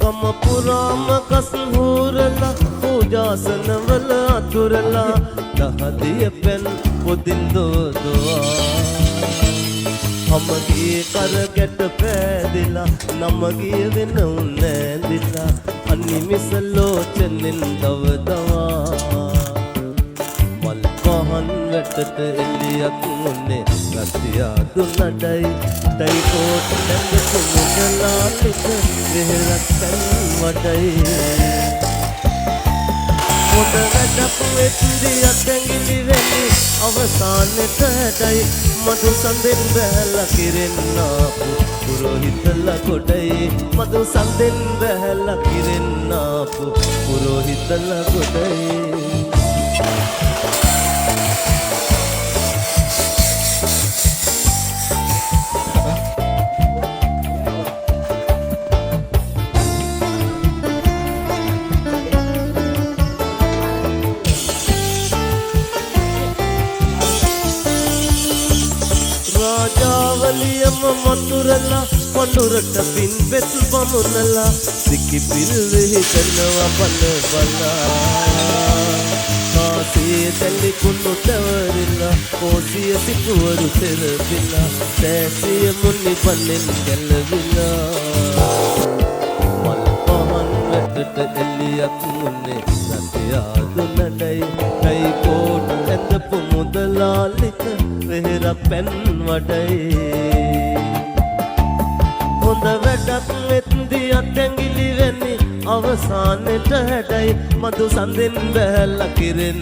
ගම පුරාම කස් හූරලා පූජාසන වල අතුරලා දහදිය පෙන් පොදින් දෝදවා හමගේ කරගැට පෑදිලා නමගේ වෙන උන්නෑදිලා අනිමිස ලෝචනෙන් දවදවා මල් පහන් වැටට එලියක් මුන්නේ රතියා දුන්නඩයි ටයි කෝට නැගතු මුදලාලිට වෙහෙරක් පැන් වටයි මොද වැඩක් වෙත්දි අතැඟිලි වෙලි අවසානෙට හැටයි මදු සඳෙන් බැහැලා කිරෙන්නාපු පුරෝහිතලා ගොඩයි මදු සඳෙන් බැහැලා කිරෙන්නාපු පුරෝහිතලා ගොඩයි ರಾಜಾವಲಿಯಮ್ಮ ಮಧುರಲ್ಲ ಪಂಡುರಟ್ಟ ಪಿನ್ ಬೆತ್ತು ಬಮುನಲ್ಲ ಸಿಕ್ಕಿ ಪಿಲ್ವಿ ಕನ್ನವ ಬಲ್ಲ ಬಲ್ಲ ಕಾಸಿಯಲ್ಲಿ ಕುನ್ನುತ್ತವರಿಲ್ಲ ಕೋಸಿಯ ಸಿಕ್ಕುವರು ತೆರವಿಲ್ಲ ಸೇಸಿಯ ಮುನ್ನಿ ಬನ್ನಿನ್ ಗೆಲ್ಲವಿಲ್ಲ ಮಲ್ಪಹನ್ ಬೆಟ್ಟಟ ಎಲ್ಲಿಯಕ್ ಮುನ್ನೆ ಸತ್ಯಾದು ನಡೈ ಕೈ ಕೋಟ್ ಎದ್ದಪ್ಪು ಮುದಲಾಲಿಕ වෙහෙර පැන් වටයි හොඳ වැඩක් වෙත්දි අතැඟිලි වෙන්නේ අවසානෙට හැඩයි මදු සඳෙන් බැහැලා කිරෙන්